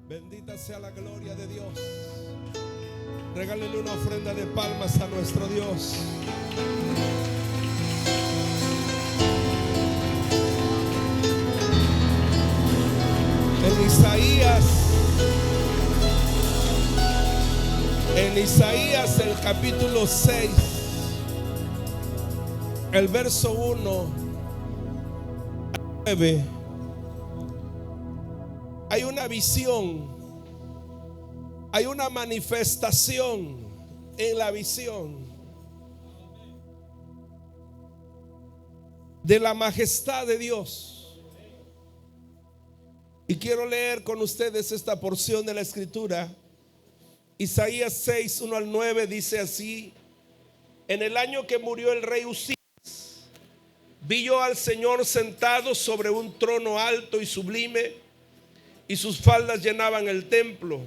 Bendita sea la gloria de Dios. Regálenle una ofrenda de palmas a nuestro Dios. En Isaías el capítulo 6, el verso 1 al 9, hay una visión, hay una manifestación en la visión de la majestad de Dios. Y quiero leer con ustedes esta porción de la escritura. Isaías 6, 1 al 9 dice así: en el año que murió el rey Usías, vi yo al Señor sentado sobre un trono alto y sublime, y sus faldas llenaban el templo.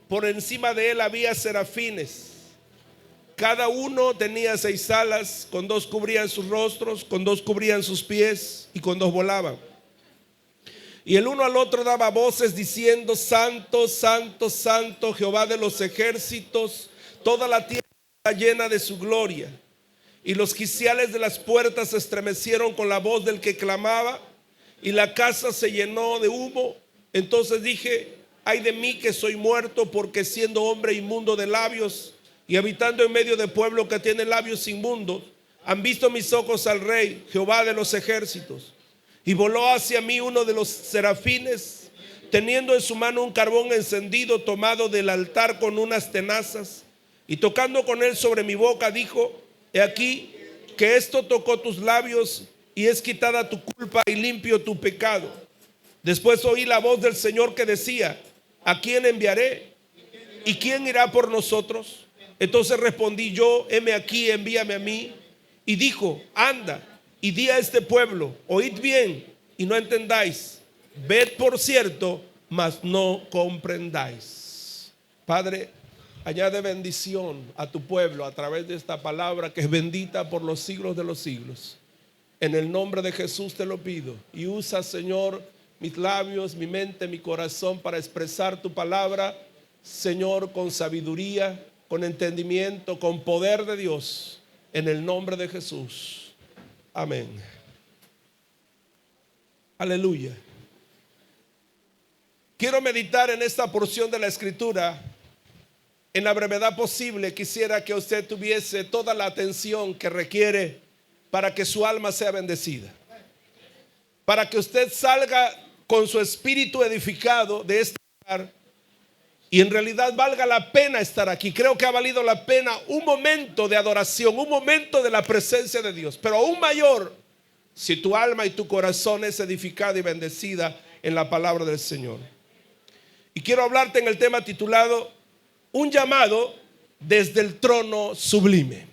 Por encima de él había serafines, cada uno tenía 6 alas, con 2 cubrían sus rostros, con 2 cubrían sus pies, y con 2 volaban. Y el uno al otro daba voces diciendo: Santo, santo, santo, Jehová de los ejércitos, toda la tierra está llena de su gloria. Y los quiciales de las puertas se estremecieron con la voz del que clamaba, y la casa se llenó de humo. Entonces dije: ay de mí que soy muerto, porque siendo hombre inmundo de labios y habitando en medio de pueblo que tiene labios inmundos, han visto mis ojos al Rey, Jehová de los ejércitos. Y voló hacia mí uno de los serafines, teniendo en su mano un carbón encendido tomado del altar con unas tenazas, y tocando con él sobre mi boca dijo: he aquí que esto tocó tus labios, y es quitada tu culpa y limpio tu pecado. Después oí la voz del Señor que decía: ¿a quién enviaré? ¿Y quién irá por nosotros? Entonces respondí yo: heme aquí, envíame a mí. Y dijo: anda y di a este pueblo, oíd bien y no entendáis, ved por cierto, mas no comprendáis. Padre, añade bendición a tu pueblo a través de esta palabra que es bendita por los siglos de los siglos. En el nombre de Jesús te lo pido. Y usa, Señor, mis labios, mi mente, mi corazón para expresar tu palabra, Señor, con sabiduría, con entendimiento, con poder de Dios, en el nombre de Jesús. Amén. Aleluya. Quiero meditar en esta porción de la escritura. En la brevedad posible quisiera que usted tuviese toda la atención que requiere para que su alma sea bendecida, para que usted salga con su espíritu edificado de este lugar y en realidad valga la pena estar aquí. Creo que ha valido la pena un momento de adoración, un momento de la presencia de Dios, pero aún mayor si tu alma y tu corazón es edificada y bendecida en la palabra del Señor. Y quiero hablarte en el tema titulado: un llamado desde el trono sublime.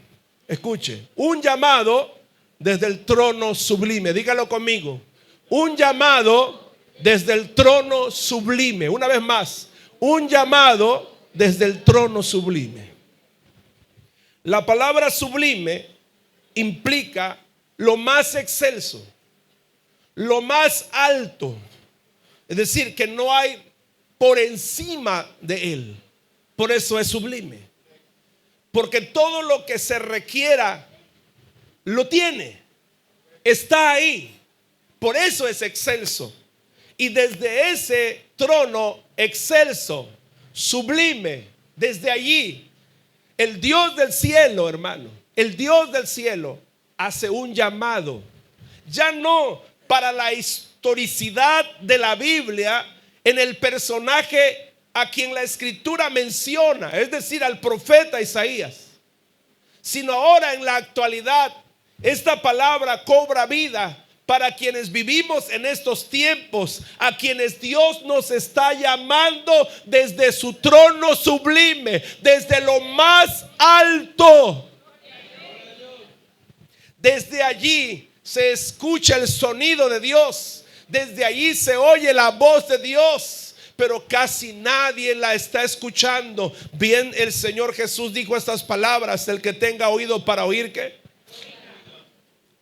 Escuche, un llamado desde el trono sublime. Dígalo conmigo: un llamado desde el trono sublime. Una vez más: un llamado desde el trono sublime. La palabra sublime implica lo más excelso, lo más alto. Es decir, que no hay por encima de él. Por eso es sublime, porque todo lo que se requiera lo tiene, está ahí. Por eso es excelso. Y desde ese trono excelso, sublime, desde allí, el Dios del cielo, hermano, el Dios del cielo hace un llamado, ya no para la historicidad de la Biblia en el personaje a quien la escritura menciona, es decir, al profeta Isaías, sino ahora en la actualidad. Esta palabra cobra vida para quienes vivimos en estos tiempos, a quienes Dios nos está llamando desde su trono sublime, desde lo más alto. Desde allí se escucha el sonido de Dios, desde allí se oye la voz de Dios, pero casi nadie la está escuchando. Bien, el Señor Jesús dijo estas palabras: el que tenga oído para oír, ¿qué?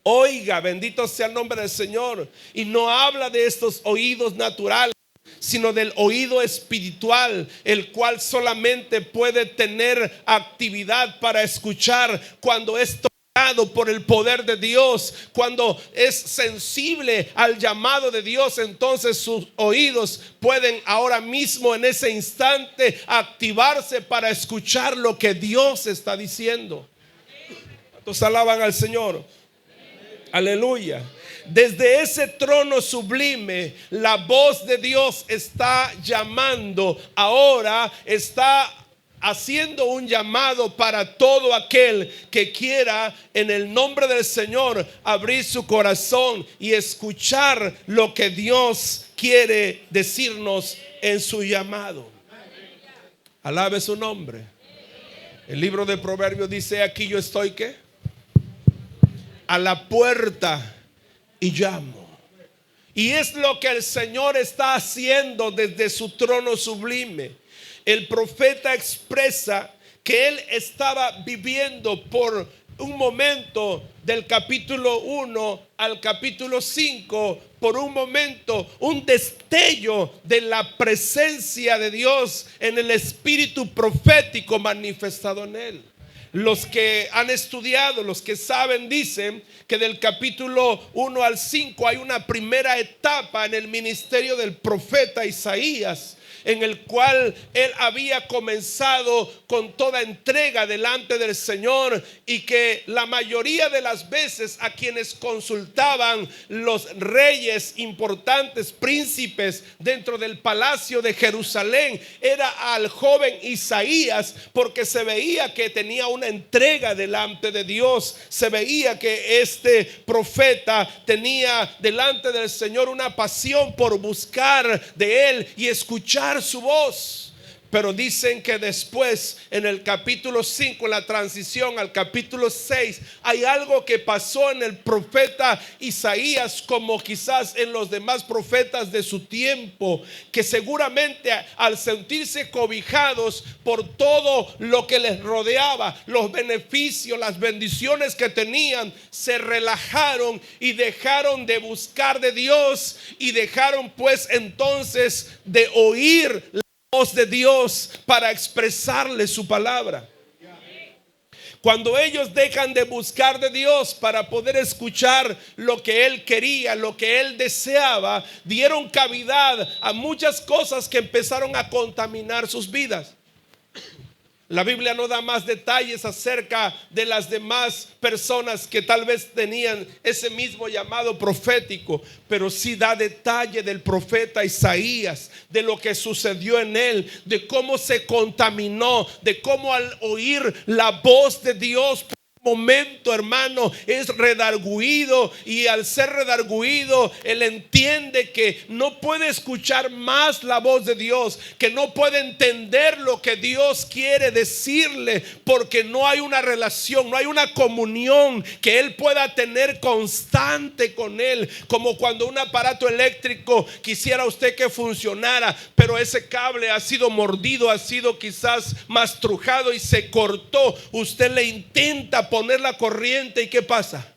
Oiga, bendito sea el nombre del Señor. Y no habla de estos oídos naturales, sino del oído espiritual, el cual solamente puede tener actividad para escuchar cuando es tocado por el poder de Dios, cuando es sensible al llamado de Dios. Entonces sus oídos pueden ahora mismo, en ese instante, activarse para escuchar lo que Dios está diciendo. ¿Cuántos alaban al Señor? Aleluya. Desde ese trono sublime, la voz de Dios está llamando. Ahora está haciendo un llamado para todo aquel que quiera, en el nombre del Señor, abrir su corazón y escuchar lo que Dios quiere decirnos en su llamado. Alabe su nombre. El libro de Proverbios dice: aquí yo estoy, ¿qué? A la puerta y llamo. Y es lo que el Señor está haciendo desde su trono sublime. El profeta expresa que él estaba viviendo por un momento, del capítulo 1 al capítulo 5, por un momento, un destello de la presencia de Dios en el espíritu profético manifestado en él. Los que han estudiado, los que saben, dicen que del capítulo 1 al 5 hay una primera etapa en el ministerio del profeta Isaías, en el cual él había comenzado con toda entrega delante del Señor, y que la mayoría de las veces a quienes consultaban los reyes importantes, príncipes dentro del palacio de Jerusalén, era al joven Isaías, porque se veía que tenía una entrega delante de Dios. Se veía que este profeta tenía delante del Señor una pasión por buscar de él y escuchar su voz. Pero dicen que después, en el capítulo 5, en la transición al capítulo 6, hay algo que pasó en el profeta Isaías, como quizás en los demás profetas de su tiempo, que seguramente al sentirse cobijados por todo lo que les rodeaba, los beneficios, las bendiciones que tenían, se relajaron y dejaron de buscar de Dios, y dejaron pues entonces de oír la voz de Dios para expresarle su palabra. Cuando ellos dejan de buscar de Dios para poder escuchar lo que Él quería, lo que Él deseaba, dieron cavidad a muchas cosas que empezaron a contaminar sus vidas. La Biblia no da más detalles acerca de las demás personas que tal vez tenían ese mismo llamado profético, pero sí da detalle del profeta Isaías, de lo que sucedió en él, de cómo se contaminó, de cómo al oír la voz de Dios, momento, hermano, es redarguido, y al ser redarguido, él entiende que no puede escuchar más la voz de Dios, que no puede entender lo que Dios quiere decirle, porque no hay una relación, no hay una comunión que él pueda tener constante con él. Como cuando un aparato eléctrico quisiera usted que funcionara, pero ese cable ha sido mordido, ha sido quizás mastrujado y se cortó. Usted le intenta poner la corriente, ¿y qué pasa?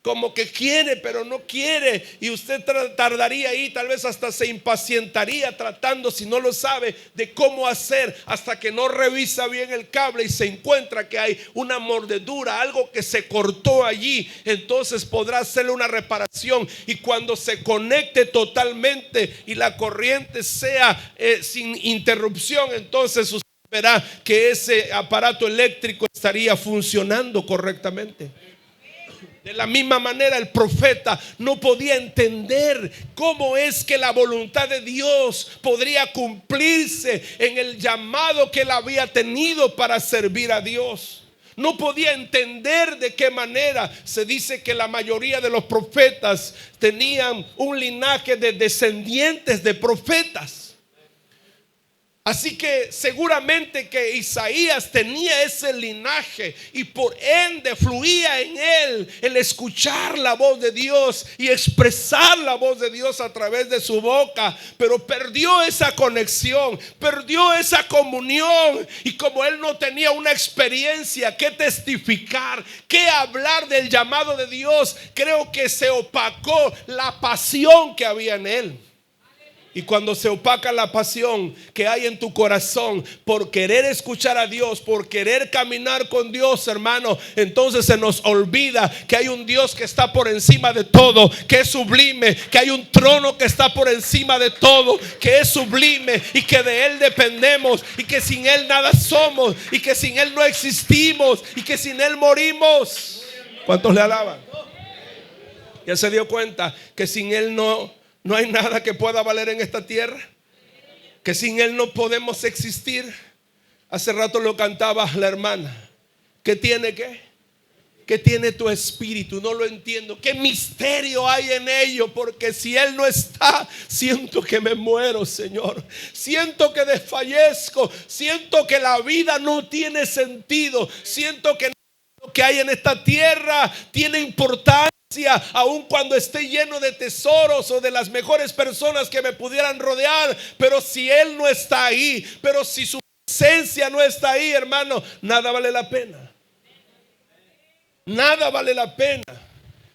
Como que quiere, pero no quiere, y usted tardaría ahí, tal vez hasta se impacientaría tratando, si no lo sabe, de cómo hacer, hasta que no revisa bien el cable y se encuentra que hay una mordedura, algo que se cortó allí. Entonces podrá hacerle una reparación, y cuando se conecte totalmente y la corriente sea sin interrupción, entonces usted verá que ese aparato eléctrico estaría funcionando correctamente. De la misma manera, el profeta no podía entender cómo es que la voluntad de Dios podría cumplirse en el llamado que él había tenido para servir a Dios. No podía entender de qué manera. Se dice que la mayoría de los profetas tenían un linaje de descendientes de profetas. Así que seguramente que Isaías tenía ese linaje, y por ende fluía en él el escuchar la voz de Dios y expresar la voz de Dios a través de su boca. Pero perdió esa conexión, perdió esa comunión, y como él no tenía una experiencia que testificar, que hablar del llamado de Dios, creo que se opacó la pasión que había en él. Y cuando se opaca la pasión que hay en tu corazón por querer escuchar a Dios, por querer caminar con Dios, hermano, entonces se nos olvida que hay un Dios que está por encima de todo, que es sublime, que hay un trono que está por encima de todo, que es sublime y que de Él dependemos y que sin Él nada somos y que sin Él no existimos y que sin Él morimos. ¿Cuántos le alaban? Ya se dio cuenta que sin Él no hay nada que pueda valer en esta tierra, que sin Él no podemos existir. Hace rato lo cantaba la hermana. ¿Qué tiene qué? ¿Qué tiene tu espíritu? No lo entiendo. ¿Qué misterio hay en ello? Porque si Él no está, siento que me muero, Señor. Siento que desfallezco. Siento que la vida no tiene sentido. Siento que lo que hay en esta tierra tiene importancia, aun cuando esté lleno de tesoros o de las mejores personas que me pudieran rodear. Pero si Él no está ahí, pero si su presencia no está ahí, hermano, nada vale la pena. Nada vale la pena.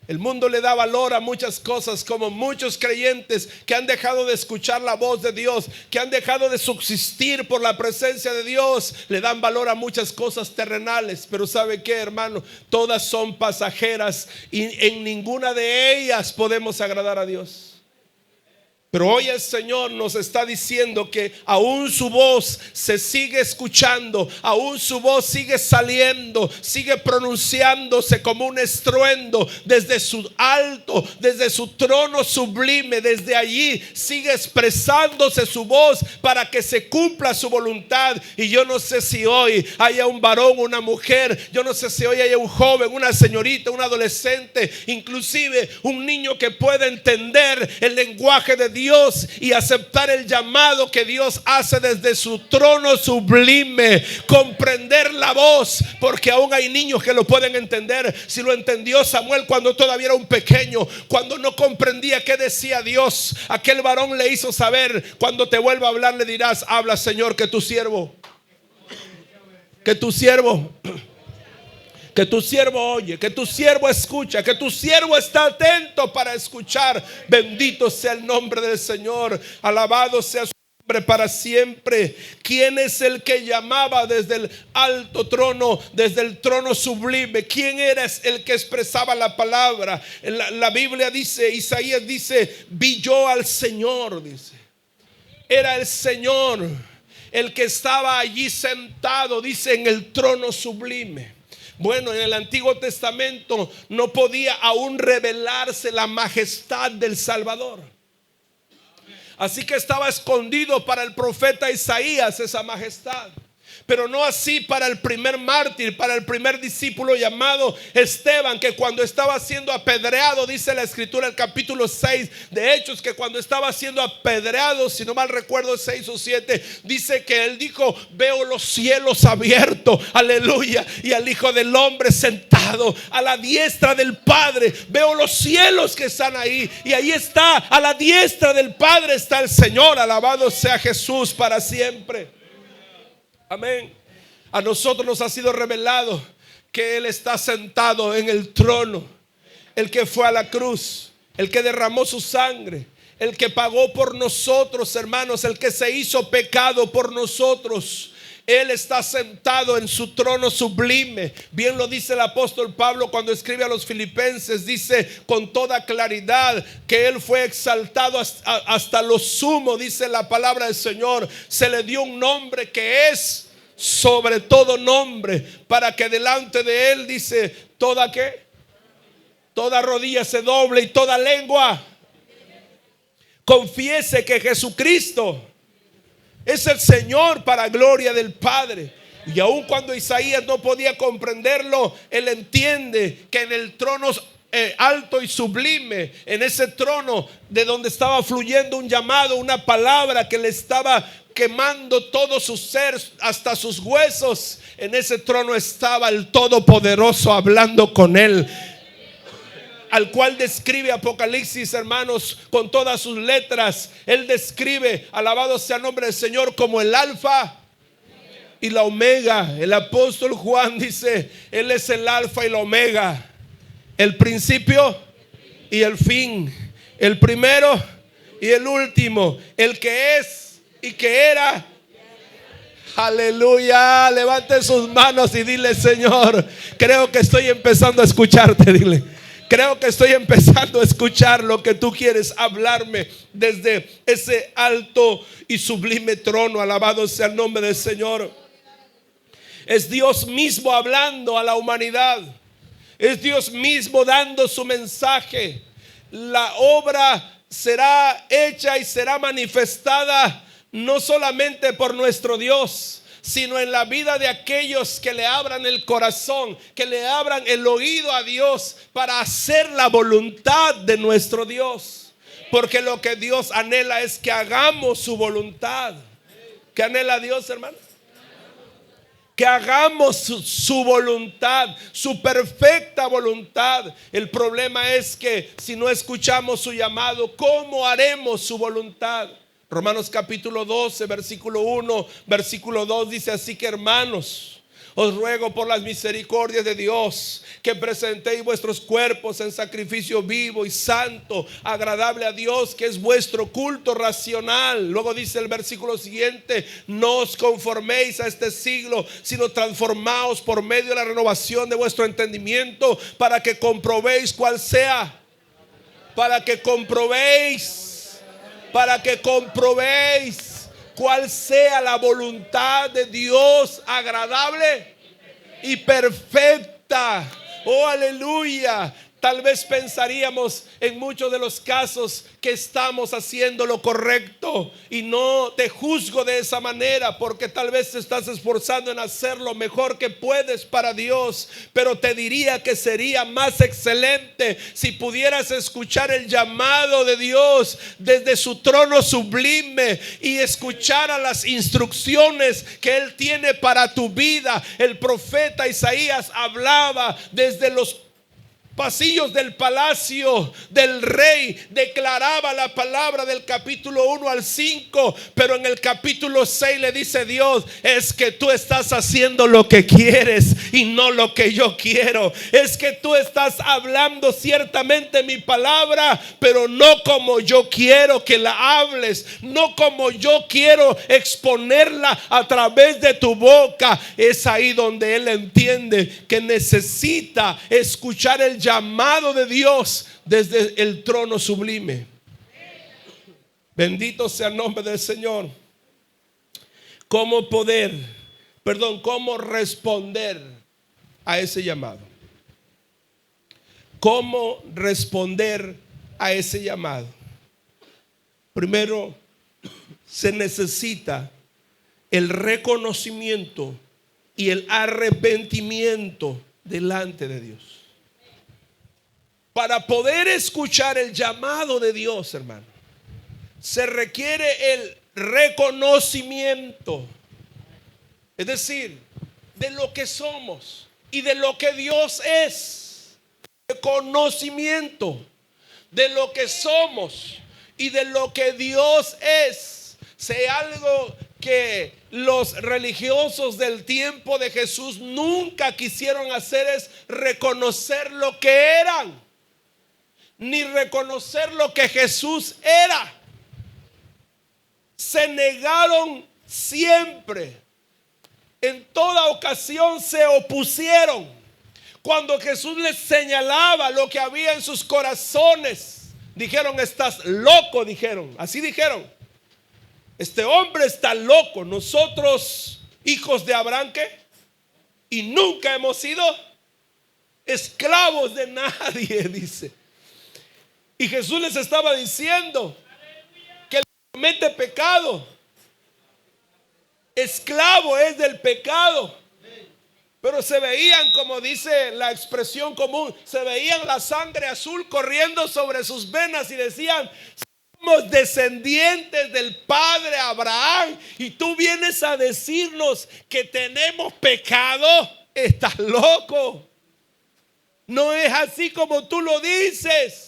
El mundo le da valor a muchas cosas, como muchos creyentes que han dejado de escuchar la voz de Dios, que han dejado de subsistir por la presencia de Dios. Le dan valor a muchas cosas terrenales. Pero ¿sabe qué, hermano? Todas son pasajeras y en ninguna de ellas podemos agradar a Dios. Pero hoy el Señor nos está diciendo que aún su voz se sigue escuchando, aún su voz sigue saliendo, sigue pronunciándose como un estruendo desde su alto, desde su trono sublime. Desde allí sigue expresándose su voz para que se cumpla su voluntad. Y yo no sé si hoy haya un varón, una mujer, yo no sé si hoy haya un joven, una señorita, un adolescente, inclusive un niño que pueda entender el lenguaje de Dios y aceptar el llamado que Dios hace desde su trono sublime, comprender la voz, porque aún hay niños que lo pueden entender. Si lo entendió Samuel cuando todavía era un pequeño, cuando no comprendía qué decía Dios, aquel varón le hizo saber: cuando te vuelva a hablar le dirás: habla, Señor, que tu siervo oye, que tu siervo escucha, que tu siervo está atento para escuchar. Bendito sea el nombre del Señor, alabado sea su nombre para siempre. ¿Quién es el que llamaba desde el alto trono, desde el trono sublime? ¿Quién era el que expresaba la palabra? La Biblia dice, Isaías dice: vi yo al Señor, dice. Era el Señor el que estaba allí sentado, dice, en el trono sublime. Bueno, en el Antiguo Testamento no podía aún revelarse la majestad del Salvador. Así que estaba escondido para el profeta Isaías esa majestad. Pero no así para el primer mártir, para el primer discípulo llamado Esteban, que cuando estaba siendo apedreado, dice la escritura, el capítulo 6 de Hechos, que cuando estaba siendo apedreado, si no mal recuerdo 6 o 7, dice que él dijo: veo los cielos abiertos, aleluya, y al Hijo del Hombre sentado a la diestra del Padre. Veo los cielos que están ahí, y ahí está, a la diestra del Padre está el Señor. Alabado sea Jesús para siempre. Amén. A nosotros nos ha sido revelado que Él está sentado en el trono, el que fue a la cruz, el que derramó su sangre, el que pagó por nosotros, hermanos, el que se hizo pecado por nosotros. Él está sentado en su trono sublime. Bien lo dice el apóstol Pablo cuando escribe a los Filipenses. Dice con toda claridad que Él fue exaltado hasta lo sumo. Dice la palabra del Señor: se le dio un nombre que es sobre todo nombre, para que delante de Él, dice, toda rodilla se doble y toda lengua confiese que Jesucristo es el Señor, para gloria del Padre. Y aun cuando Isaías no podía comprenderlo, él entiende que en el trono alto y sublime, en ese trono de donde estaba fluyendo un llamado, una palabra que le estaba quemando todo su ser hasta sus huesos, en ese trono estaba el Todopoderoso hablando con él, al cual describe Apocalipsis, hermanos, con todas sus letras. Él describe, alabado sea el nombre del Señor, como el alfa y la omega. El apóstol Juan dice: Él es el alfa y la omega, el principio y el fin, el primero Y el último, el que es y que era. Aleluya. Levante sus manos y dile: Señor, creo que estoy empezando a escucharte. Dile: creo que estoy empezando a escuchar lo que tú quieres hablarme desde ese alto y sublime trono. Alabado sea el nombre del Señor. Es Dios mismo hablando a la humanidad. Es Dios mismo dando su mensaje. La obra será hecha y será manifestada no solamente por nuestro Dios, sino en la vida de aquellos que le abran el corazón, que le abran el oído a Dios para hacer la voluntad de nuestro Dios. Porque lo que Dios anhela es que hagamos su voluntad. ¿Qué anhela Dios, hermano? Que hagamos su voluntad, su perfecta voluntad. El problema es que si no escuchamos su llamado, ¿cómo haremos su voluntad? Romanos capítulo 12, versículo 1, versículo 2 dice: así que, hermanos, os ruego por las misericordias de Dios que presentéis vuestros cuerpos en sacrificio vivo y santo, agradable a Dios, que es vuestro culto racional. Luego dice el versículo siguiente: no os conforméis a este siglo, sino transformaos por medio de la renovación de vuestro entendimiento, para que comprobéis cuál sea. Para que comprobéis cuál sea la voluntad de Dios, agradable y perfecta. Oh, aleluya. Tal vez pensaríamos en muchos de los casos que estamos haciendo lo correcto, y no te juzgo de esa manera, porque tal vez te estás esforzando en hacer lo mejor que puedes para Dios. Pero te diría que sería más excelente si pudieras escuchar el llamado de Dios desde su trono sublime y escuchar a las instrucciones que Él tiene para tu vida. El profeta Isaías hablaba desde los pasillos del palacio del rey, declaraba la palabra del capítulo 1 al 5, pero en el capítulo 6 le dice Dios: es que tú estás haciendo lo que quieres y no lo que yo quiero. Es que tú estás hablando ciertamente mi palabra, pero no como yo quiero que la hables, no como yo quiero exponerla a través de tu boca. Es ahí donde él entiende que necesita escuchar el llamado de Dios desde el trono sublime. Bendito sea el nombre del Señor. ¿Cómo responder a ese llamado? ¿Cómo responder a ese llamado? Primero, se necesita el reconocimiento y el arrepentimiento delante de Dios. Para poder escuchar el llamado de Dios, hermano, se requiere el reconocimiento, es decir, de lo que somos y de lo que Dios es. Reconocimiento de lo que somos y de lo que Dios es. Si hay algo que los religiosos del tiempo de Jesús nunca quisieron hacer, es reconocer lo que eran, ni reconocer lo que Jesús era. Se negaron siempre. En toda ocasión se opusieron. Cuando Jesús les señalaba lo que había en sus corazones, dijeron: estás loco, dijeron. Así dijeron: este hombre está loco. Nosotros, hijos de Abraham, ¿qué? Y nunca hemos sido esclavos de nadie, dice. Y Jesús les estaba diciendo que el que comete pecado, esclavo es del pecado. Pero se veían, como dice la expresión común, se veían la sangre azul corriendo sobre sus venas y decían: somos descendientes del padre Abraham, y tú vienes a decirnos que tenemos pecado. Estás loco. No es así como tú lo dices.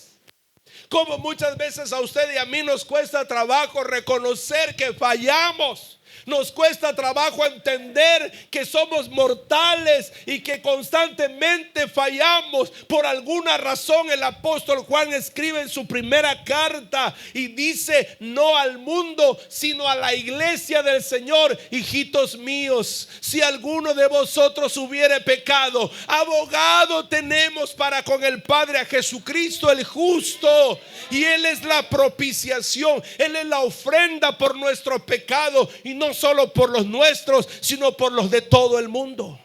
Como muchas veces a usted y a mí nos cuesta trabajo reconocer que fallamos, Nos cuesta trabajo entender que somos mortales y que constantemente fallamos. Por alguna razón el apóstol Juan escribe en su primera carta y dice: no al mundo, sino a la iglesia del Señor. Hijitos míos, si alguno de vosotros hubiere pecado, abogado tenemos para con el Padre, a Jesucristo el justo, y Él es la propiciación, Él es la ofrenda por nuestro pecado, y no solo por los nuestros, sino por los de todo el mundo.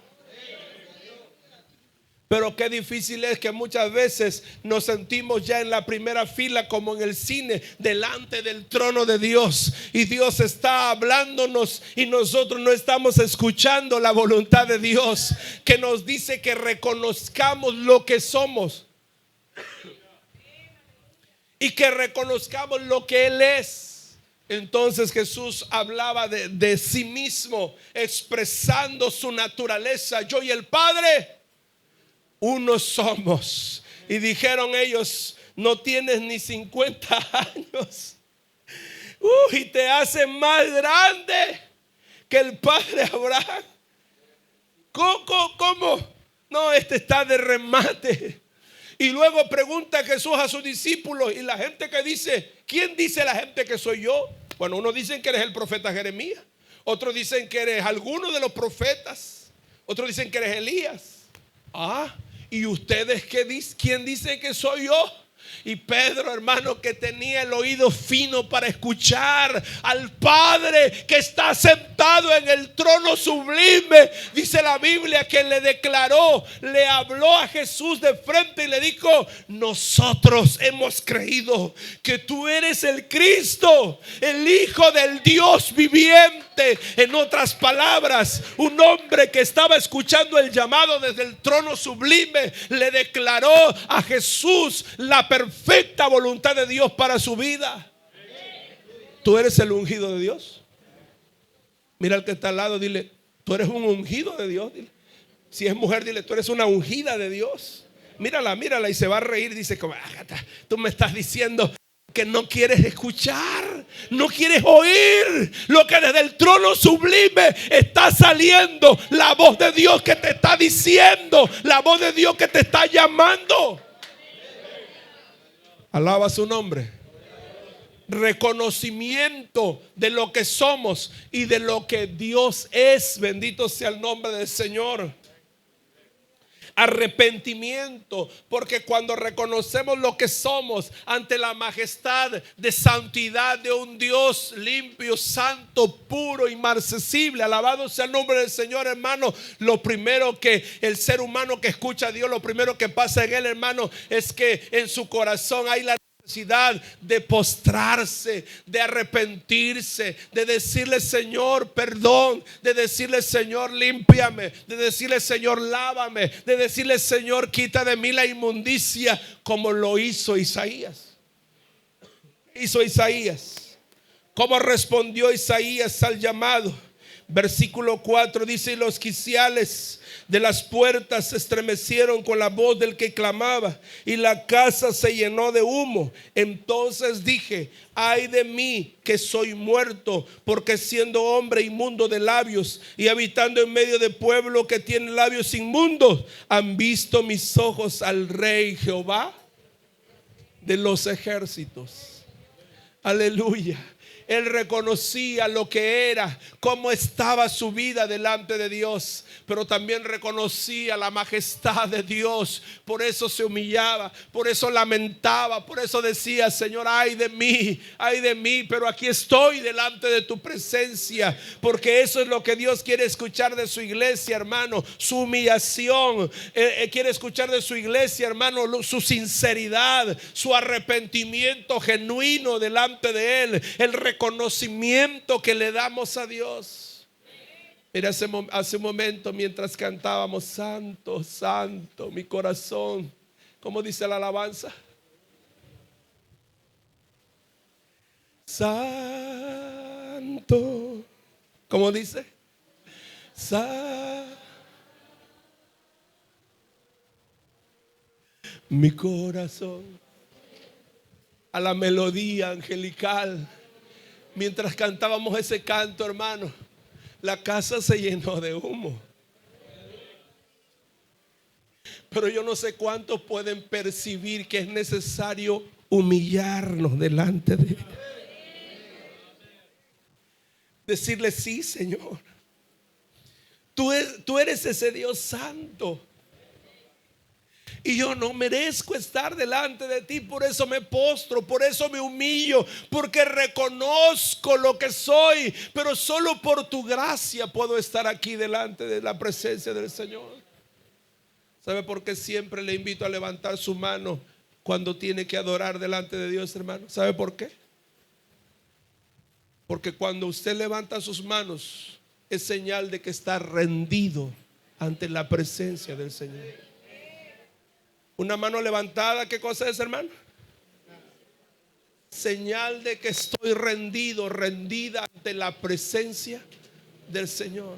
Pero qué difícil es que muchas veces nos sentimos ya en la primera fila, como en el cine, delante del trono de Dios, y Dios está hablándonos y nosotros no estamos escuchando la voluntad de Dios, que nos dice que reconozcamos lo que somos y que reconozcamos lo que Él es. Entonces Jesús hablaba de sí mismo, expresando su naturaleza: yo y el Padre uno somos. Y dijeron ellos: no tienes ni 50 años y te haces más grande que el padre Abraham. ¿Cómo? No, este está de remate. Y luego pregunta Jesús a sus discípulos: y la gente que dice, ¿quién dice la gente que soy yo? Bueno, unos dicen que eres el profeta Jeremías, otros dicen que eres alguno de los profetas, otros dicen que eres Elías. ¿Y ustedes qué dicen? ¿Quién dice que soy yo? Y Pedro, hermano, que tenía el oído fino para escuchar al Padre que está sentado en el trono sublime, dice la Biblia que le declaró, le habló a Jesús de frente y le dijo: nosotros hemos creído que tú eres el Cristo, el Hijo del Dios viviente. En otras palabras, un hombre que estaba escuchando el llamado desde el trono sublime le declaró a Jesús la perfecta voluntad de Dios para su vida. Tú eres el ungido de Dios. Mira al que está al lado, dile: tú eres un ungido de Dios. Dile. Si es mujer, dile: tú eres una ungida de Dios. Mírala y se va a reír. Dice: tú me estás diciendo que no quieres escuchar, no quieres oír lo que desde el trono sublime está saliendo, la voz de Dios que te está diciendo, la voz de Dios que te está llamando. Alaba su nombre. Reconocimiento de lo que somos y de lo que Dios es. Bendito sea el nombre del Señor. Arrepentimiento, porque cuando reconocemos lo que somos ante la majestad de santidad de un Dios limpio, santo, puro, inmarcesible, alabado sea el nombre del Señor, hermano. Lo primero que el ser humano que escucha a Dios, lo primero que pasa en él, hermano, es que en su corazón hay la necesidad de postrarse, de arrepentirse, de decirle: Señor, perdón, de decirle: Señor, límpiame, de decirle: Señor, lávame, de decirle: Señor, quita de mí la inmundicia, como lo hizo Isaías. ¿Cómo respondió Isaías al llamado? Versículo 4 dice: y los quiciales de las puertas se estremecieron con la voz del que clamaba, y la casa se llenó de humo. Entonces dije: ay de mí, que soy muerto, porque siendo hombre inmundo de labios y habitando en medio de pueblo que tiene labios inmundos, han visto mis ojos al Rey Jehová de los ejércitos. Aleluya. Él reconocía lo que era, cómo estaba su vida delante de Dios, pero también reconocía la majestad de Dios. Por eso se humillaba, por eso lamentaba, por eso decía: Señor, ay de mí, pero aquí estoy delante de tu presencia. Porque eso es lo que Dios quiere escuchar de su iglesia, hermano, su humillación. Quiere escuchar de su iglesia, hermano, su sinceridad, su arrepentimiento genuino delante de Él, el reconocimiento que le damos a Dios. Mira, hace un momento, mientras cantábamos: santo, santo, mi corazón, ¿cómo dice la alabanza? Santo, ¿cómo dice? Mi corazón, a la melodía angelical. Mientras cantábamos ese canto, hermano, la casa se llenó de humo. Pero yo no sé cuántos pueden percibir que es necesario humillarnos delante de Él. Decirle: sí, Señor, tú eres ese Dios santo, y yo no merezco estar delante de ti. Por eso me postro, por eso me humillo, porque reconozco lo que soy. Pero solo por tu gracia puedo estar aquí delante de la presencia del Señor. ¿Sabe por qué siempre le invito a levantar su mano cuando tiene que adorar delante de Dios, hermano? ¿Sabe por qué? Porque cuando usted levanta sus manos es señal de que está rendido ante la presencia del Señor. Una mano levantada, ¿qué cosa es, hermano? Señal de que estoy rendido, rendida ante la presencia del Señor.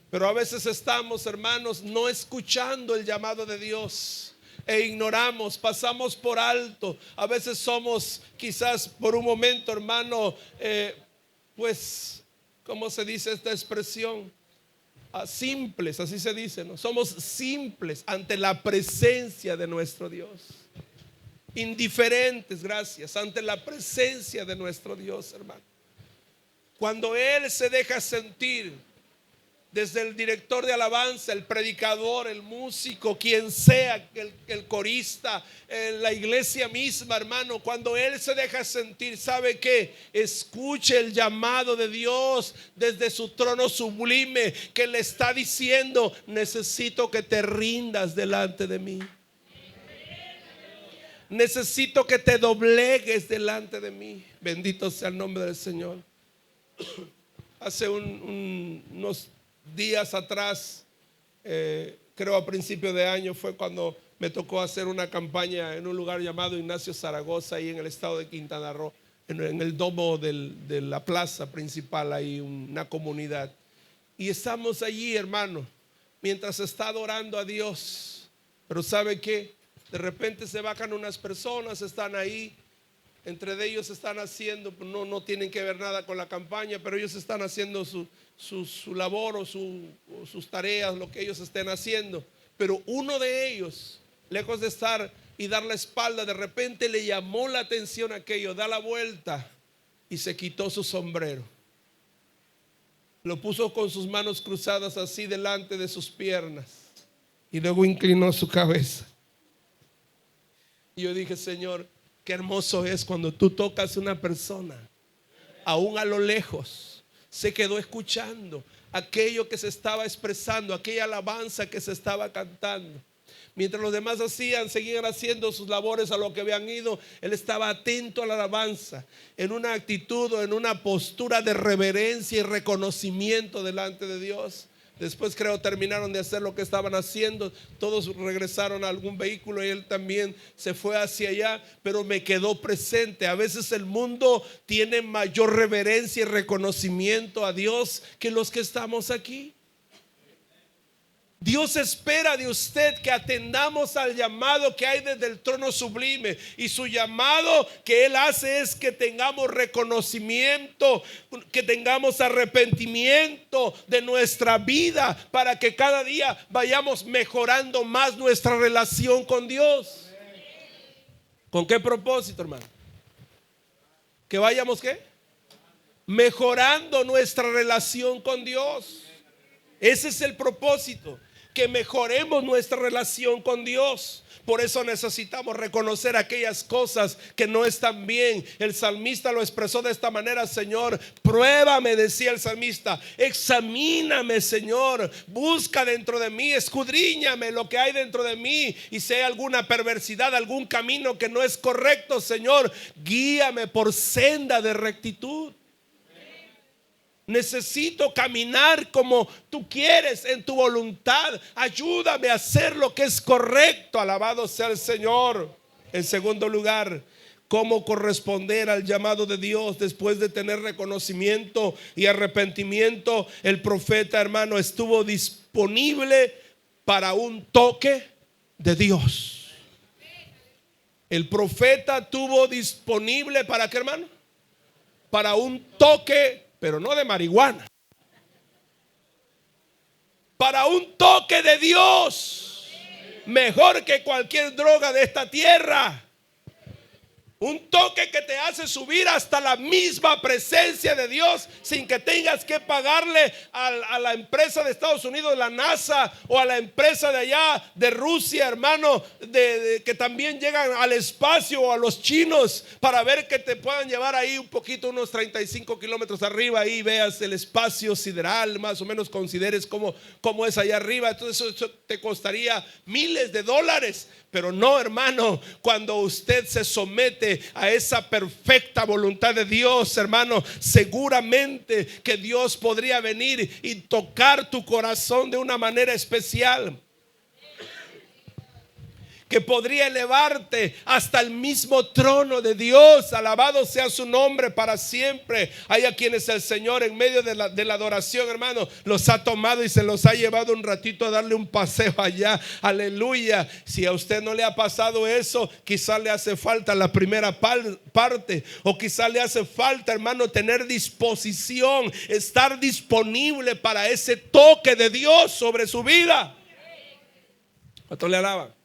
Pero a veces estamos, hermanos, no escuchando el llamado de Dios e ignoramos, pasamos por alto. A veces somos, quizás por un momento, hermano, pues, ¿cómo se dice esta expresión? Simples, así se dice, ¿no? Somos simples ante la presencia de nuestro Dios. Indiferentes, gracias, ante la presencia de nuestro Dios, hermano. Cuando Él se deja sentir, desde el director de alabanza, el predicador, el músico, quien sea, el corista, la iglesia misma, hermano, cuando Él se deja sentir, ¿sabe qué? Escuche el llamado de Dios desde su trono sublime, que le está diciendo: necesito que te rindas delante de mí. Necesito que te doblegues delante de mí. Bendito sea el nombre del Señor. Hace unos días atrás, creo a principio de año, fue cuando me tocó hacer una campaña en un lugar llamado Ignacio Zaragoza, ahí en el estado de Quintana Roo, en el domo de la plaza principal, hay una comunidad. Y estamos allí, hermano, mientras está adorando a Dios. Pero ¿sabe qué? De repente se bajan unas personas, están ahí. Entre de ellos están haciendo, no tienen que ver nada con la campaña, pero ellos están haciendo su labor o sus tareas, lo que ellos estén haciendo. Pero uno de ellos, lejos de estar y dar la espalda, de repente le llamó la atención aquello, da la vuelta y se quitó su sombrero. Lo puso con sus manos cruzadas así delante de sus piernas y luego inclinó su cabeza. Y yo dije: Señor, qué hermoso es cuando tú tocas a una persona, aún a lo lejos, se quedó escuchando aquello que se estaba expresando, aquella alabanza que se estaba cantando. Mientras los demás seguían haciendo sus labores a lo que habían ido, él estaba atento a la alabanza, en una actitud o en una postura de reverencia y reconocimiento delante de Dios. Después creo terminaron de hacer lo que estaban haciendo. Todos regresaron a algún vehículo y él también se fue hacia allá, pero me quedó presente. A veces el mundo tiene mayor reverencia y reconocimiento a Dios que los que estamos aquí. Dios espera de usted que atendamos al llamado que hay desde el trono sublime. Y su llamado que Él hace es que tengamos reconocimiento, que tengamos arrepentimiento de nuestra vida, para que cada día vayamos mejorando más nuestra relación con Dios. ¿Con qué propósito, hermano? Que vayamos, ¿qué? Mejorando nuestra relación con Dios. Ese es el propósito, que mejoremos nuestra relación con Dios. Por eso necesitamos reconocer aquellas cosas que no están bien. El salmista lo expresó de esta manera: Señor, pruébame, decía el salmista, examíname, Señor, busca dentro de mí, escudriñame lo que hay dentro de mí, y si hay alguna perversidad, algún camino que no es correcto, Señor, guíame por senda de rectitud. Necesito caminar como tú quieres en tu voluntad. Ayúdame a hacer lo que es correcto. Alabado sea el Señor. En segundo lugar, cómo corresponder al llamado de Dios después de tener reconocimiento y arrepentimiento. El profeta, hermano, estuvo disponible para un toque de Dios. El profeta estuvo disponible para ¿qué, hermano? Para un toque, pero no de marihuana. para un toque de Dios, mejor que cualquier droga de esta tierra. Un toque que te hace subir hasta la misma presencia de Dios sin que tengas que pagarle a la empresa de Estados Unidos, la NASA, o a la empresa de allá de Rusia, hermano, que también llegan al espacio, o a los chinos, para ver que te puedan llevar ahí un poquito, unos 35 kilómetros arriba, ahí veas el espacio sideral, más o menos consideres cómo es allá arriba. Entonces eso te costaría miles de dólares. Pero no, hermano, cuando usted se somete a esa perfecta voluntad de Dios, hermano, seguramente que Dios podría venir y tocar tu corazón de una manera especial, que podría elevarte hasta el mismo trono de Dios. Alabado sea su nombre para siempre. Hay a quienes el Señor, en medio de la adoración, hermano, los ha tomado y se los ha llevado un ratito a darle un paseo allá. Aleluya. Si a usted no le ha pasado eso, quizá le hace falta la primera parte, o quizá le hace falta, hermano, tener disposición, estar disponible para ese toque de Dios sobre su vida. ¿Cuánto le alaban?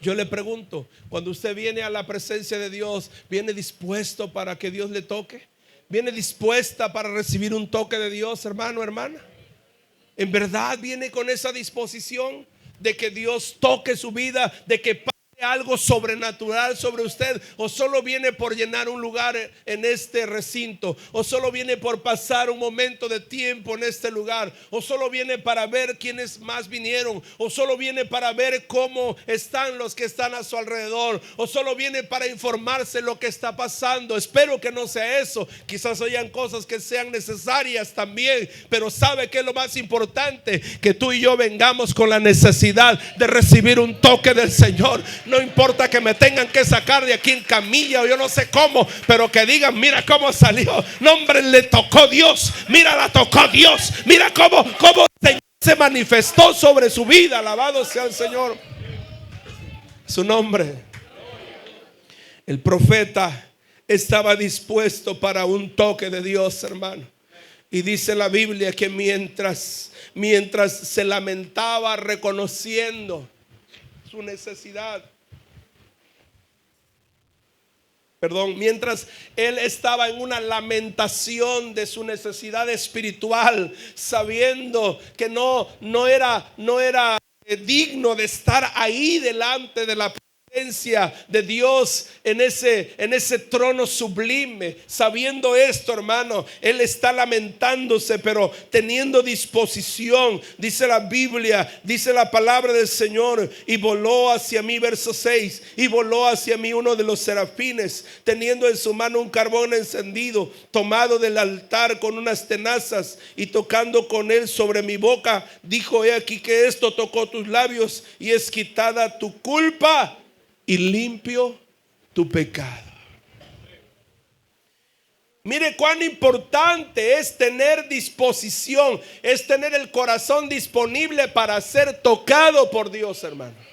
Yo le pregunto, cuando usted viene a la presencia de Dios, ¿viene dispuesto para que Dios le toque? ¿Viene dispuesta para recibir un toque de Dios, hermano, hermana? ¿En verdad viene con esa disposición de que Dios toque su vida, de que pase algo sobrenatural sobre usted? ¿O solo viene por llenar un lugar en este recinto? ¿O solo viene por pasar un momento de tiempo en este lugar? ¿O solo viene para ver quiénes más vinieron? ¿O solo viene para ver cómo están los que están a su alrededor? ¿O solo viene para informarse lo que está pasando? Espero que no sea eso. Quizás hayan cosas que sean necesarias también, pero ¿sabe qué es lo más importante? Que tú y yo vengamos con la necesidad de recibir un toque del Señor. No importa que me tengan que sacar de aquí en camilla o yo no sé cómo, pero que digan: mira cómo salió. No, hombre, le tocó Dios. Mira, la tocó Dios. Mira cómo el Señor se manifestó sobre su vida. Alabado sea el Señor, su nombre. El profeta estaba dispuesto para un toque de Dios, hermano. Y dice la Biblia que mientras se lamentaba reconociendo su necesidad, mientras él estaba en una lamentación de su necesidad espiritual, sabiendo que no era digno de estar ahí delante de la presencia de Dios en ese trono sublime, sabiendo esto, hermano, él está lamentándose, pero teniendo disposición. Dice la Biblia, dice la palabra del Señor: y voló hacia mí, verso 6, y voló hacia mí uno de los serafines, teniendo en su mano un carbón encendido, tomado del altar con unas tenazas, y tocando con él sobre mi boca, dijo: he aquí que esto tocó tus labios, y es quitada tu culpa y limpio tu pecado. Mire cuán importante es tener disposición, es tener el corazón disponible para ser tocado por Dios, hermano.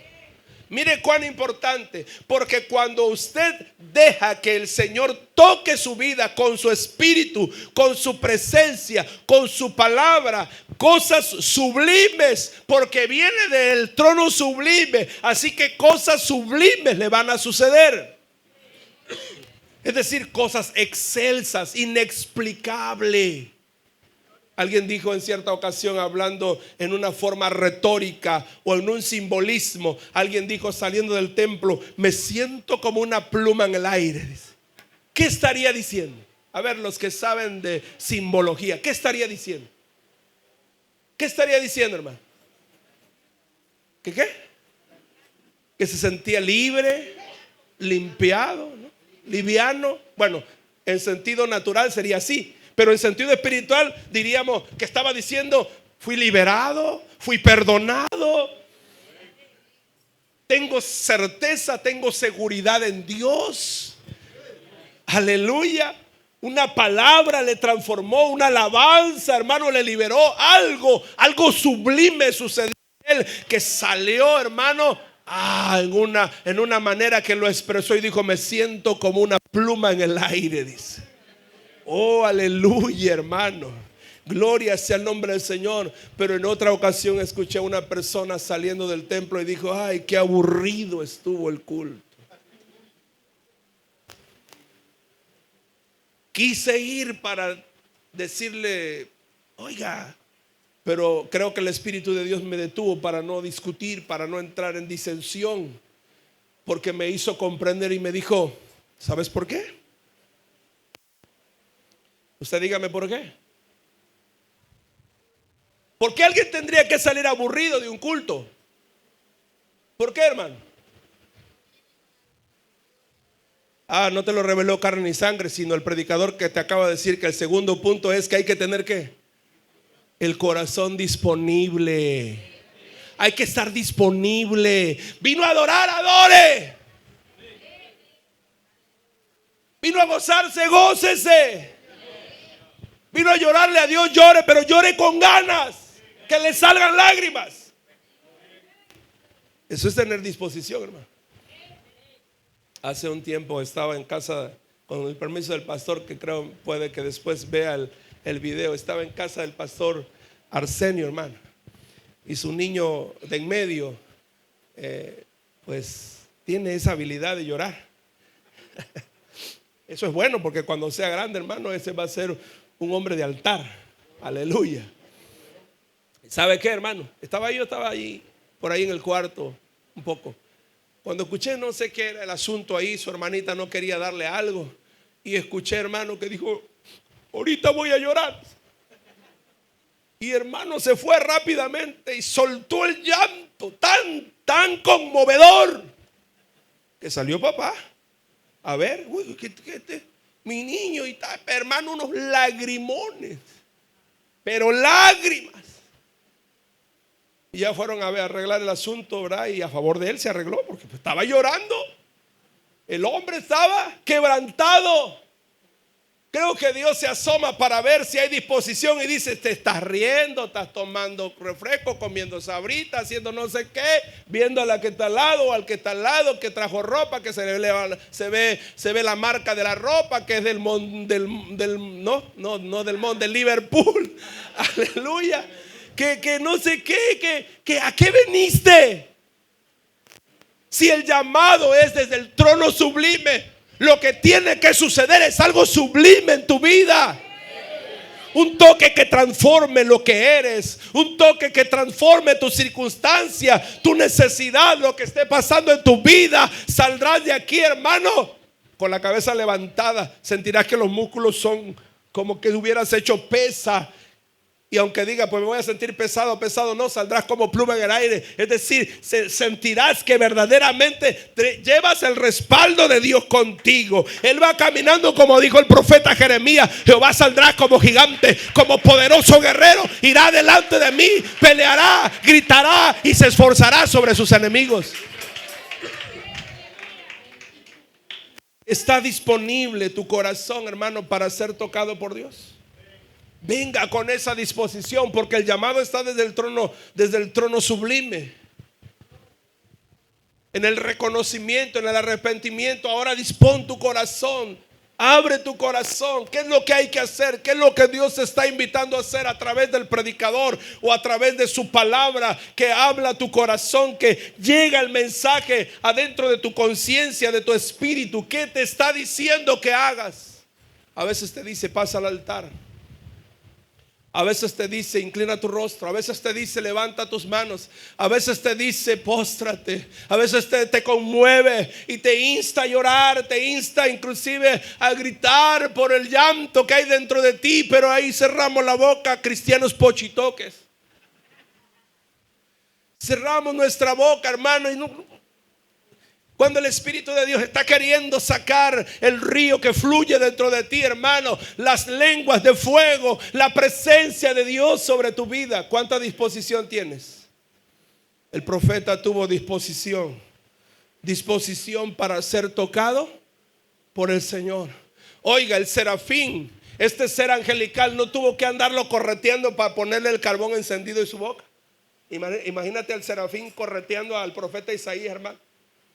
Mire cuán importante, porque cuando usted deja que el Señor toque su vida con su espíritu, con su presencia, con su palabra, cosas sublimes, porque viene del trono sublime, así que cosas sublimes le van a suceder. Es decir, cosas excelsas, inexplicables. Alguien dijo en cierta ocasión, hablando en una forma retórica o en un simbolismo, alguien dijo saliendo del templo: me siento como una pluma en el aire. ¿Qué estaría diciendo? A ver, los que saben de simbología, ¿qué estaría diciendo? ¿Qué estaría diciendo, hermano? ¿Qué? Que se sentía libre, limpiado, ¿no? Liviano. Bueno, en sentido natural sería así, pero en sentido espiritual diríamos que estaba diciendo: fui liberado, fui perdonado, tengo certeza, tengo seguridad en Dios. Aleluya. Una palabra le transformó, una alabanza, hermano, le liberó. Algo sublime sucedió en él, que salió, hermano, en una manera que lo expresó y dijo: me siento como una pluma en el aire, dice. Oh, aleluya, hermano. Gloria sea el nombre del Señor. Pero en otra ocasión escuché a una persona saliendo del templo y dijo: ay, qué aburrido estuvo el culto. Quise ir para decirle: oiga, pero creo que el Espíritu de Dios me detuvo para no discutir, para no entrar en disensión, porque me hizo comprender y me dijo: ¿sabes por qué? Usted dígame por qué. ¿Por qué alguien tendría que salir aburrido de un culto? ¿Por qué, hermano? No te lo reveló carne ni sangre, sino el predicador que te acaba de decir que el segundo punto es que hay que tener ¿qué? El corazón disponible. Hay que estar disponible. Vino a adorar, adore. Vino a gozarse, gócese. Vino a llorarle a Dios, llore, pero llore con ganas, que le salgan lágrimas. Eso es tener disposición, hermano. Hace un tiempo estaba en casa, con el permiso del pastor, que creo puede que después vea el video. Estaba en casa del pastor Arsenio, hermano, y su niño de en medio pues tiene esa habilidad de llorar. Eso es bueno, porque cuando sea grande, hermano, ese va a ser un hombre de altar. Aleluya. ¿Sabe qué, hermano? Yo estaba ahí, por ahí en el cuarto, un poco. Cuando escuché, no sé qué era el asunto ahí, su hermanita no quería darle algo. Y escuché, hermano, que dijo: ahorita voy a llorar. Y hermano, se fue rápidamente y soltó el llanto tan conmovedor, que salió papá a ver, uy, mi niño y tal, hermano, unos lagrimones, pero lágrimas. Y ya fueron a ver, a arreglar el asunto, ¿verdad? Y a favor de él se arregló, porque pues estaba llorando. El hombre estaba quebrantado. Creo que Dios se asoma para ver si hay disposición y dice: te estás riendo, estás tomando refresco, comiendo sabritas, haciendo no sé qué, viendo a la que está al lado o al que está al lado, que trajo ropa, que se ve la marca de la ropa, que es del Liverpool. Aleluya. Que no sé qué, que a qué veniste. Si el llamado es desde el trono sublime, lo que tiene que suceder es algo sublime en tu vida. Un toque que transforme lo que eres. Un toque que transforme tu circunstancia, tu necesidad, lo que esté pasando en tu vida. Saldrás de aquí, hermano, con la cabeza levantada. Sentirás que los músculos son como que hubieras hecho pesa. Y aunque diga, pues me voy a sentir pesado, no, saldrás como pluma en el aire. Es decir, sentirás que verdaderamente llevas el respaldo de Dios contigo. Él va caminando, como dijo el profeta Jeremías: Jehová saldrá como gigante, como poderoso guerrero, irá delante de mí, peleará, gritará y se esforzará sobre sus enemigos. ¿Está disponible tu corazón, hermano, para ser tocado por Dios? Venga con esa disposición, porque el llamado está desde el trono sublime. En el reconocimiento, en el arrepentimiento. Ahora dispón tu corazón, abre tu corazón. ¿Qué es lo que hay que hacer? ¿Qué es lo que Dios está invitando a hacer a través del predicador o a través de su palabra que habla a tu corazón, que llega el mensaje adentro de tu conciencia, de tu espíritu? ¿Qué te está diciendo que hagas? A veces te dice: pasa al altar. A veces te dice: inclina tu rostro. A veces te dice: levanta tus manos. A veces te dice: póstrate. A veces te conmueve y te insta a llorar. Te insta inclusive a gritar por el llanto que hay dentro de ti. Pero ahí cerramos la boca, cristianos pochitoques. Cerramos nuestra boca, hermano, y cuando el Espíritu de Dios está queriendo sacar el río que fluye dentro de ti, hermano, las lenguas de fuego, la presencia de Dios sobre tu vida. ¿Cuánta disposición tienes? El profeta tuvo disposición para ser tocado por el Señor. Oiga, el serafín, este ser angelical, no tuvo que andarlo correteando para ponerle el carbón encendido en su boca. Imagínate al serafín correteando al profeta Isaías, hermano,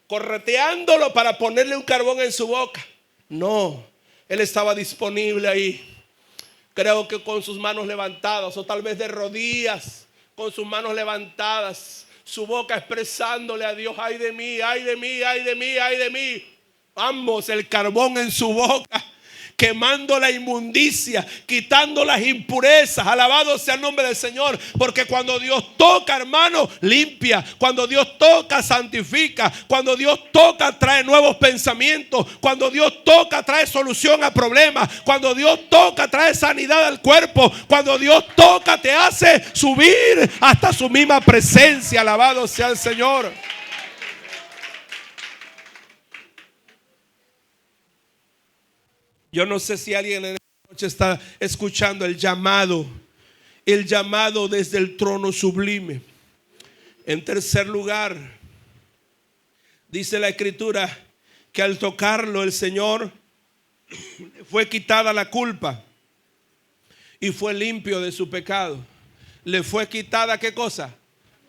correteándolo para ponerle un carbón en su boca. No, él estaba disponible ahí. Creo que con sus manos levantadas, o tal vez de rodillas, con sus manos levantadas, su boca expresándole a Dios: ay de mí, ay de mí, ay de mí, ay de mí. Ambos, el carbón en su boca, quemando la inmundicia, quitando las impurezas. Alabado sea el nombre del Señor. Porque cuando Dios toca, hermano, limpia. Cuando Dios toca, santifica. Cuando Dios toca, trae nuevos pensamientos. Cuando Dios toca, trae solución a problemas. Cuando Dios toca, trae sanidad al cuerpo. Cuando Dios toca, te hace subir hasta su misma presencia. Alabado sea el Señor. Yo no sé si alguien en esta noche está escuchando el llamado desde el trono sublime. En tercer lugar, dice la Escritura que al tocarlo el Señor fue quitada la culpa y fue limpio de su pecado. Le fue quitada, ¿qué cosa?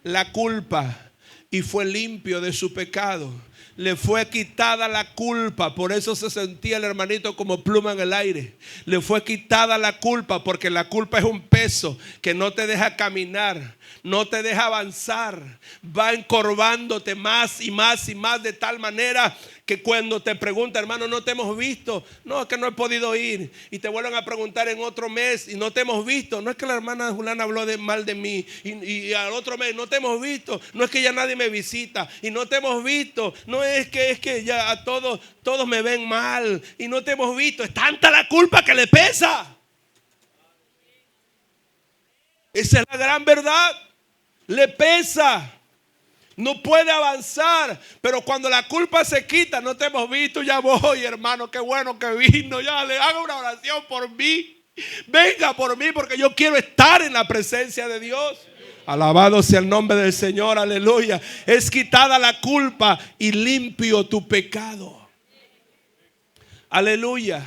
La culpa, y fue limpio de su pecado. Le fue quitada la culpa, por eso se sentía el hermanito como pluma en el aire. Le fue quitada la culpa, porque la culpa es un peso que no te deja caminar, no te deja avanzar, va encorvándote más y más y más, de tal manera que cuando te pregunta: hermano, no te hemos visto. No, es que no he podido ir. Y te vuelven a preguntar en otro mes y no te hemos visto. No es que la hermana Juliana habló mal de mí. Y al otro mes: no te hemos visto. No es que ya nadie me visita y no te hemos visto. No es que ya a todos me ven mal y no te hemos visto. Es tanta la culpa que le pesa. Esa es la gran verdad. Le pesa. No puede avanzar. Pero cuando la culpa se quita: no te hemos visto, ya voy, hermano, qué bueno que vino. Ya le haga una oración por mí. Venga por mí, porque yo quiero estar en la presencia de Dios. Alabado sea el nombre del Señor, aleluya. Es quitada la culpa y limpio tu pecado. Aleluya.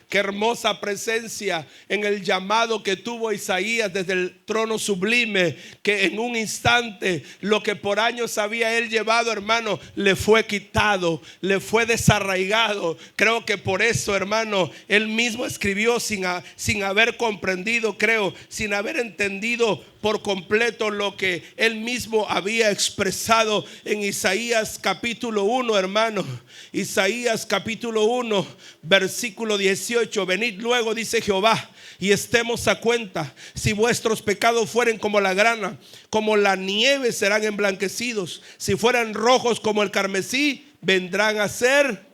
Qué hermosa presencia en el llamado que tuvo Isaías desde el trono sublime, que en un instante lo que por años había él llevado, hermano, le fue quitado, le fue desarraigado. Creo que por eso, hermano, él mismo escribió sin haber comprendido, sin haber entendido por completo lo que él mismo había expresado en Isaías capítulo 1, hermano. Isaías capítulo 1, versículo 18. Venid luego, dice Jehová, y estemos a cuenta. Si vuestros pecados fueren como la grana, como la nieve serán emblanquecidos. Si fueran rojos como el carmesí, vendrán a ser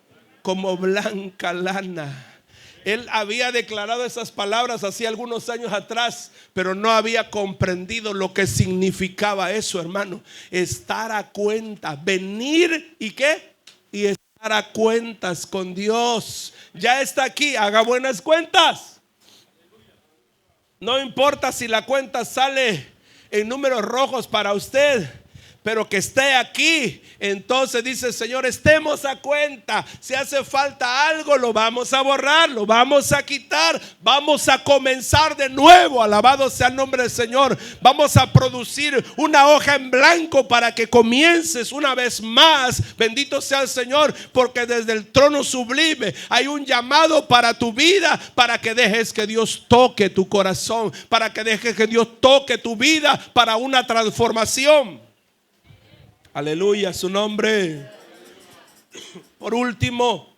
como blanca lana. Él había declarado esas palabras hacía algunos años atrás, pero no había comprendido lo que significaba eso, hermano. Estar a cuenta, venir y ¿qué? Y estar a cuentas con Dios. Ya está aquí, haga buenas cuentas. No importa si la cuenta sale en números rojos para usted, pero que esté aquí. Entonces dice el Señor: estemos a cuenta. Si hace falta algo, lo vamos a borrar, lo vamos a quitar. Vamos a comenzar de nuevo. Alabado sea el nombre del Señor. Vamos a producir una hoja en blanco para que comiences una vez más. Bendito sea el Señor, porque desde el trono sublime hay un llamado para tu vida, para que dejes que Dios toque tu corazón, para que dejes que Dios toque tu vida para una transformación. Aleluya, su nombre. Por último,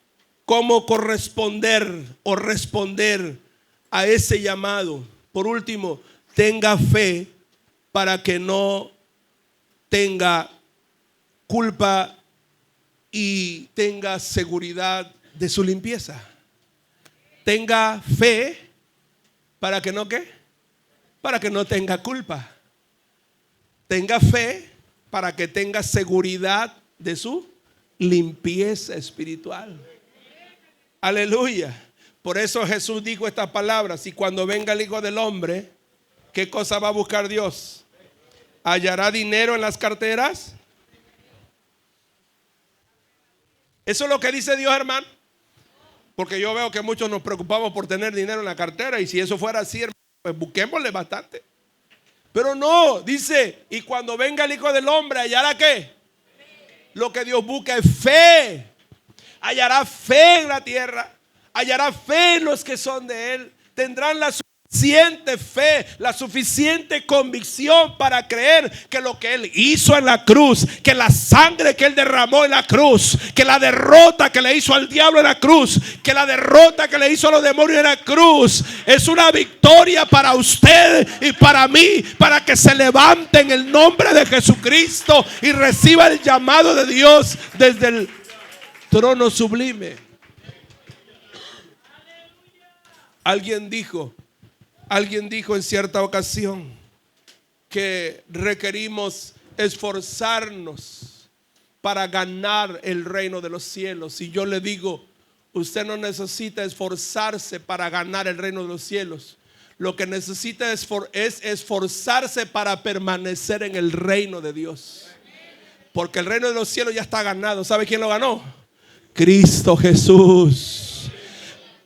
¿cómo corresponder o responder a ese llamado? Por último, tenga fe para que no tenga culpa y tenga seguridad de su limpieza. Tenga fe para que no ¿qué? Para que no tenga culpa. Tenga fe para que tenga seguridad de su limpieza espiritual. Aleluya. Por eso Jesús dijo estas palabras: y cuando venga el Hijo del Hombre, ¿qué cosa va a buscar Dios? ¿Hallará dinero en las carteras? Eso es lo que dice Dios, hermano. Porque yo veo que muchos nos preocupamos por tener dinero en la cartera, y si eso fuera así, hermano, pues busquémosle bastante. Pero no, dice: y cuando venga el Hijo del Hombre, ¿hallará qué? Lo que Dios busca es fe. Hallará fe en la tierra, hallará fe en los que son de Él. Tendrán la suficiente fe, la suficiente convicción para creer que lo que Él hizo en la cruz, que la sangre que Él derramó en la cruz, que la derrota que le hizo al diablo en la cruz, que la derrota que le hizo a los demonios en la cruz, es una victoria para usted y para mí, para que se levante en el nombre de Jesucristo y reciba el llamado de Dios desde el trono sublime. Alguien dijo en cierta ocasión que requerimos esforzarnos para ganar el reino de los cielos. Y yo le digo, usted no necesita esforzarse para ganar el reino de los cielos. Lo que necesita es esforzarse para permanecer en el reino de Dios. Porque el reino de los cielos ya está ganado. ¿Sabe quién lo ganó? Cristo Jesús.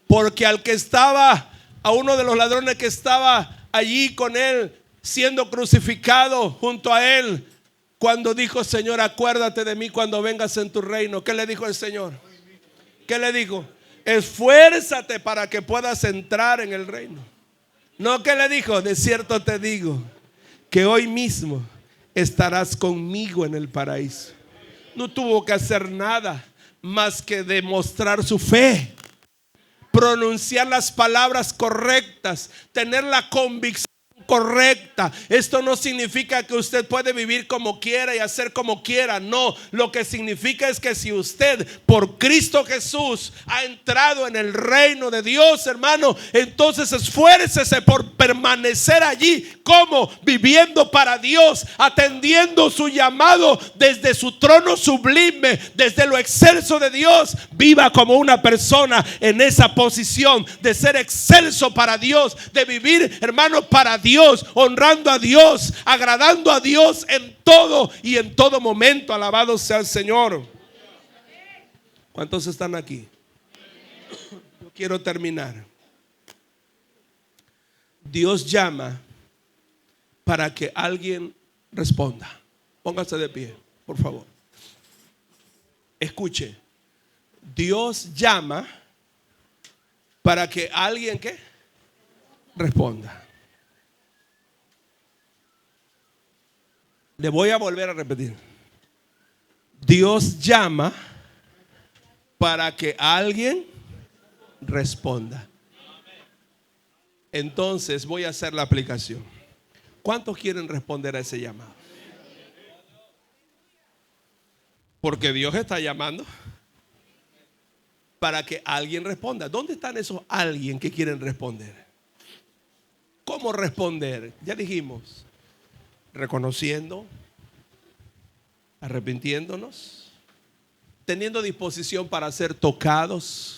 Porque a uno de los ladrones que estaba allí con él, siendo crucificado junto a él, cuando dijo: Señor, acuérdate de mí cuando vengas en tu reino, ¿qué le dijo el Señor? ¿Qué le dijo? Esfuérzate para que puedas entrar en el reino. No, ¿qué le dijo? De cierto te digo que hoy mismo estarás conmigo en el paraíso. No tuvo que hacer nada más que demostrar su fe, pronunciar las palabras correctas, tener la convicción correcta. Esto no significa que usted puede vivir como quiera y hacer como quiera. No, lo que significa es que si usted por Cristo Jesús ha entrado en el reino de Dios, hermano, entonces esfuércese por permanecer allí. ¿Cómo? Viviendo para Dios, atendiendo su llamado desde su trono sublime, desde lo excelso de Dios. Viva como una persona en esa posición de ser excelso para Dios, de vivir, hermano, para Dios, honrando a Dios, agradando a Dios en todo y en todo momento. Alabado sea el Señor. ¿Cuántos están aquí? Yo quiero terminar. Dios llama para que alguien responda. Póngase de pie, por favor. Escuche. Dios llama para que alguien ¿qué? Responda. Le voy a volver a repetir. Dios llama para que alguien responda. Entonces voy a hacer la aplicación. ¿Cuántos quieren responder a ese llamado? Porque Dios está llamando para que alguien responda. ¿Dónde están esos alguien que quieren responder? ¿Cómo responder? Ya dijimos. Reconociendo, arrepintiéndonos, teniendo disposición para ser tocados